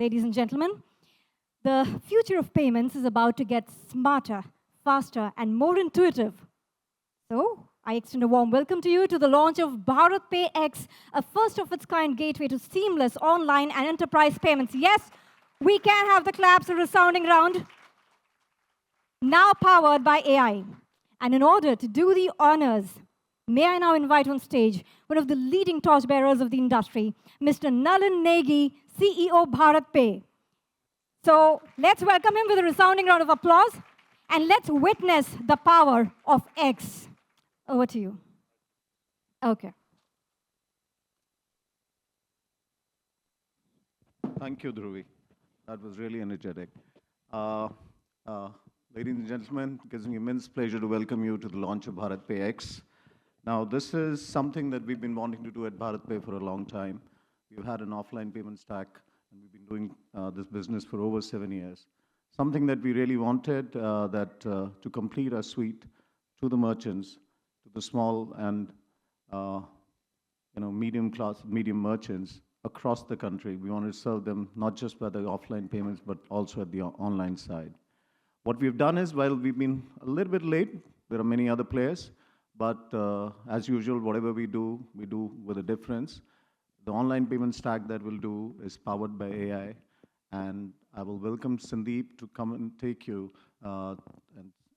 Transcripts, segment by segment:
Ladies and gentlemen, the future of payments is about to get smarter, faster, and more intuitive. So, I extend a warm welcome to you to the launch of Bharat Pay X, a first of its kind gateway to seamless online and enterprise payments. Yes, we can have the claps a resounding round. Now powered by AI. And in order to do the honors, may I now invite on stage one of the leading torchbearers of the industry, Mr. Nalin Negi, CEO Bharat Pay. So let's welcome him with a resounding round of applause and let's witness the power of X. Over to you. Okay. Thank you, Dhruvi. That was really energetic. Uh, uh, Ladies and gentlemen, it gives me immense pleasure to welcome you to the launch of Bharat Pay X. Now, this is something that we've been wanting to do at Bharat Pay for a long time. We've had an offline payment stack, and we've been doing this business for over 7 years. Something that we really wanted to complete our suite to the merchants, to the small and medium merchants across the country. We wanted to serve them not just by the offline payments, but also at the online side. What we've done is, while we've been a little bit late, there are many other players, but as usual, whatever we do with a difference. The online payment stack that we'll do is powered by AI, and I will welcome Sandeep to come and take you and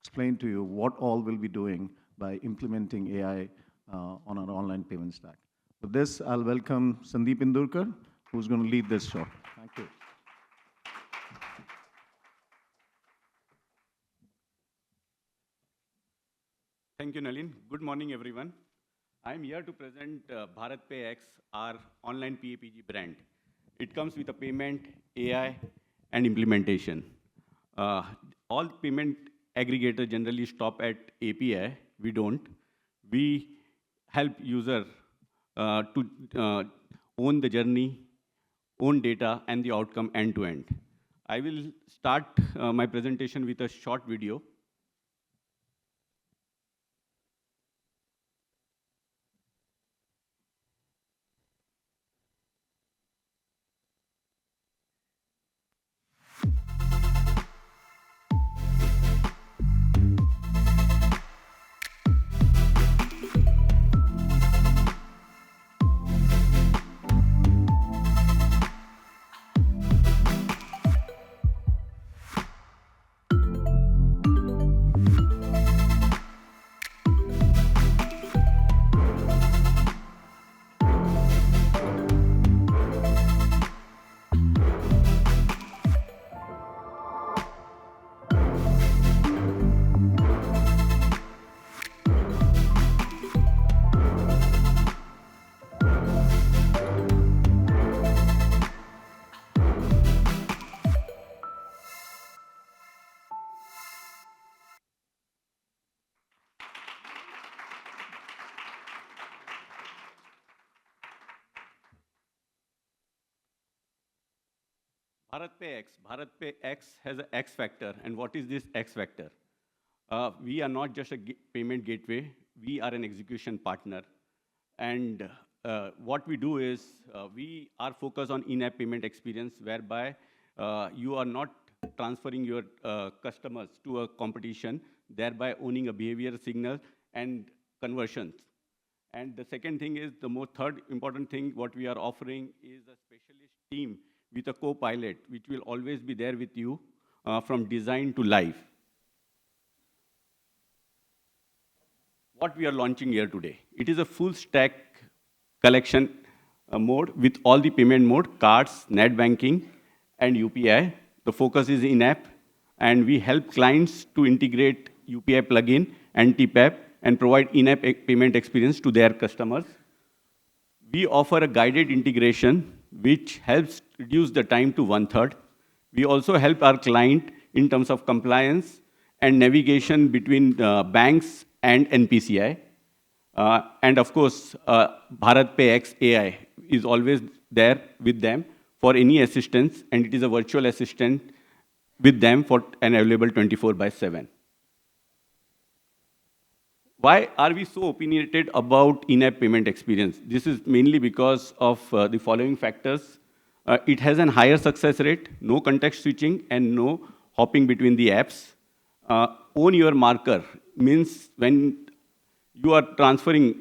explain to you what all we'll be doing by implementing AI on our online payment stack. With this, I'll welcome Sandeep Indurkar, who's going to lead this show. Thank you. Thank you, Nalin. Good morning, everyone. I'm here to present Bharat Pay X, our online PAPG brand. It comes with a payment, AI, and implementation. All payment aggregators generally stop at API. We don't. We help user to own the journey, own data, and the outcome end to end. I will start my presentation with a short video. Bharat Pay X has an X factor. And what is this X factor? We are not just a payment gateway. We are an execution partner. And what we do is we are focused on in-app payment experience, whereby you are not transferring your customers to a competition, thereby owning a behavior signal and conversions. And the second thing is, third important thing, what we are offering is a specialist team with a co-pilot, which will always be there with you from design to live. What we are launching here today, it is a full stack collection mode with all the payment mode, cards, net banking, and UPI. The focus is in-app, and we help clients to integrate UPI plugin and TPAP and provide in-app payment experience to their customers. We offer a guided integration, which helps reduce the time to 1/3. We also help our client in terms of compliance and navigation between banks and NPCI. And of course, Bharat Pay X AI is always there with them for any assistance, and it is a virtual assistant with them and available 24/7. Why are we so opinionated about in-app payment experience? This is mainly because of the following factors. It has a higher success rate, no context switching, and no hopping between the apps. Own your marker means when you are transferring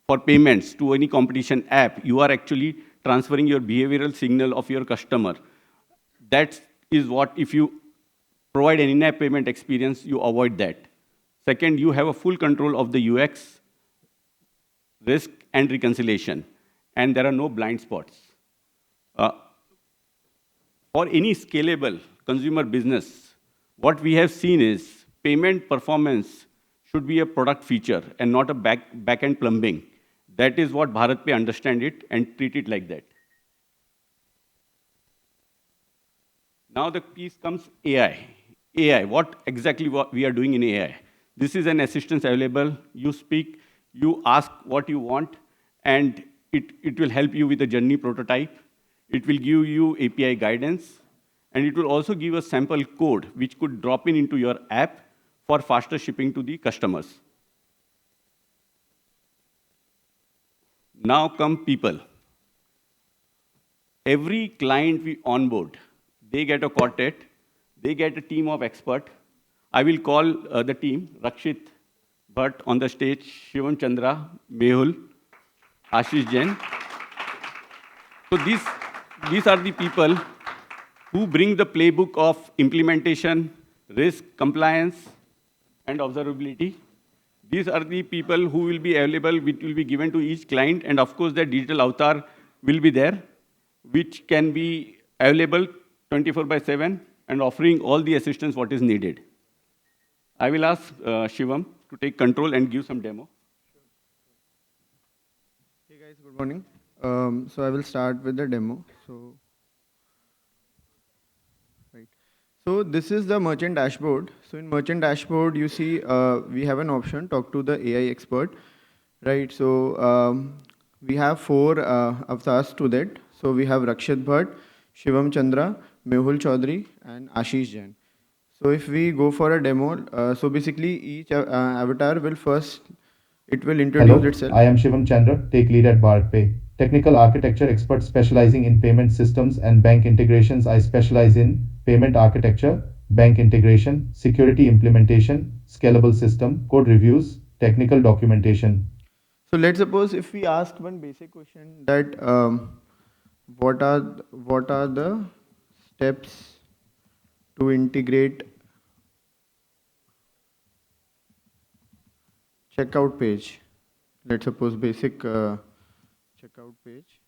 for payments to any competition app, you are actually transferring your behavioral signal of your customer. That is what, if you provide an in-app payment experience, you avoid that. Second, you have a full control of the UX, risk, and reconciliation, and there are no blind spots. For any scalable consumer business, what we have seen is payment performance should be a product feature and not a back-end plumbing. That is what BharatPe understand it and treat it like that. Now the piece comes AI. AI, what exactly what we are doing in AI? This is an assistance available. You speak, you ask what you want, and it will help you with the journey prototype. It will give you API guidance, and it will also give a sample code which could drop in into your app for faster shipping to the customers. Now come people. Every client we onboard, they get a quartet, they get a team of experts. I will call the team, Rakshit Bhatt on the stage, Shivam Chandra, Mehul, Ashish Jain. So these are the people who bring the playbook of implementation, risk, compliance, and observability. These are the people who will be available, which will be given to each client, and of course, their digital avatar will be there, which can be available 24/7 and offering all the assistance what is needed. I will ask Shivam to take control and give some demo. Hey guys, good morning. So I will start with the demo. So this is the merchant dashboard. So in merchant dashboard, you see we have an option, talk to the AI expert, right? So we have 4 avatars to that. So we have Rakshit Bhatt, Shivam Chandra, Mehul Chaudhary, and Ashish Jain. So if we go for a demo, so basically each avatar will first, it will introduce Hello, itself. I am Shivam Chandra, Tech Lead at BharatPe. Technical architecture expert specializing in payment systems and bank integrations. I specialize in payment architecture, bank integration, security implementation, scalable system, code reviews, technical documentation. So let's suppose if we ask one basic question that what are the steps to integrate checkout page. Let's suppose basic checkout page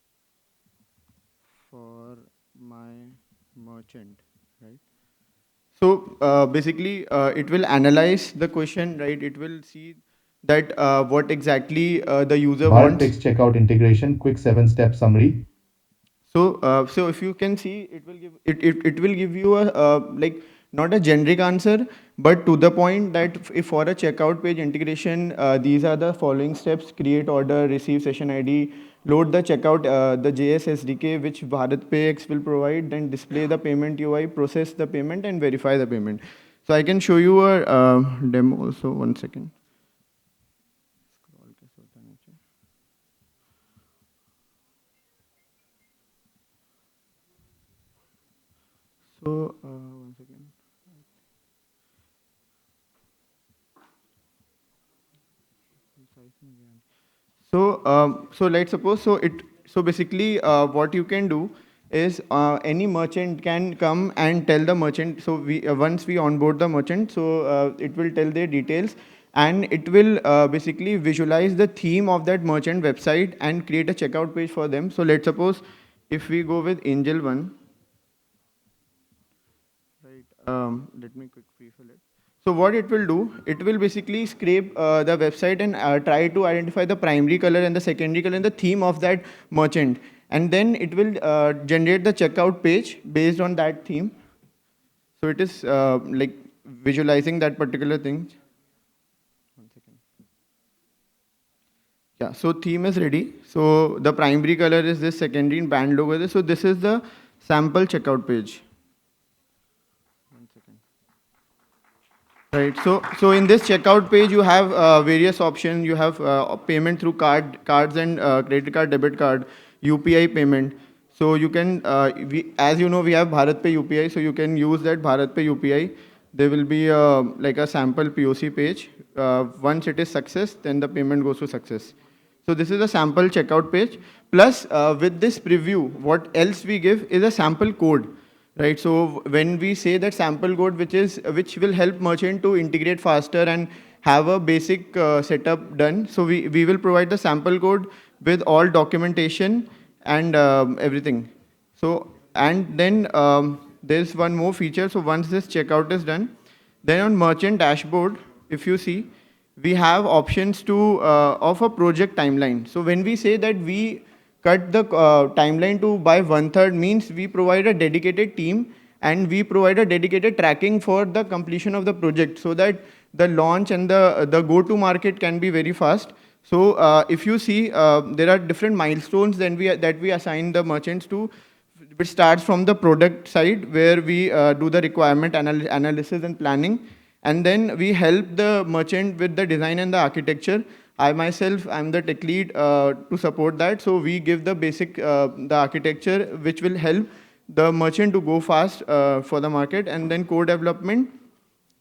for my merchant, right? So basically it will analyze the question, right? It will see that what exactly the user wants. BharatPe's checkout integration, quick 7-step summary. So if you can see, it will give you a like not a generic answer, but to the point that if for a checkout page integration, these are the following steps: create order, receive session ID, load the checkout, the JS SDK which BharatPe will provide, then display the payment UI, process the payment, and verify the payment. So I can show you a demo also. One second. So one second. So let's suppose so basically what you can do is any merchant can come and tell the merchant. So we once we onboard the merchant, so it will tell their details, and it will basically visualize the theme of that merchant website and create a checkout page for them. So let's suppose if we go with Angel One. Let me quick pre-fill it. So what it will do, it will basically scrape the website and try to identify the primary color and the secondary color and the theme of that merchant. And then it will generate the checkout page based on that theme. So it is like visualizing that particular thing. One second. Yeah, so theme is ready. So the primary color is this, secondary band logo is this. So this is the sample checkout page. Right. So in this checkout page, you have various options. You have payment through cards and credit card, debit card, UPI payment. So you can, as you know, we have BharatPe UPI, so you can use that BharatPe UPI. There will be like a sample POC page. Once it is success, then the payment goes to success. So this is a sample checkout page. Plus, with this preview, what else we give is a sample code, right? So when we say that sample code, which will help merchant to integrate faster and have a basic setup done. So we will provide the sample code with all documentation and everything. So, and then there's one more feature. So once this checkout is done, then on merchant dashboard, if you see, we have options to of a project timeline. So when we say that we cut the timeline to by 1/3 means we provide a dedicated team and we provide a dedicated tracking for the completion of the project so that the launch and the go-to market can be very fast. So if you see, there are different milestones that we assign the merchants to, which starts from the product side where we do the requirement analysis and planning. And then we help the merchant with the design and the architecture. I myself, I'm the tech lead to support that. So we give the basic, the architecture, which will help the merchant to go fast for the market. And then code development,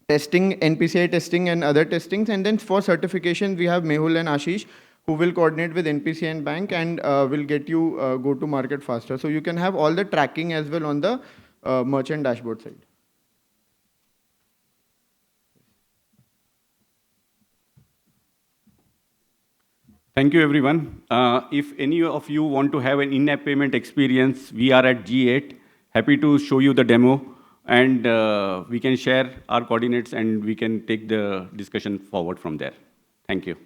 testing, NPCI testing and other testings. And then for certification, we have Mehul and Ashish, who will coordinate with NPCI and bank and will get you go to market faster. So you can have all the tracking as well on the merchant dashboard side. Thank you, everyone. If any of you want to have an in-app payment experience, we are at G8. Happy to show you the demo, and we can share our coordinates, and we can take the discussion forward from there. Thank you.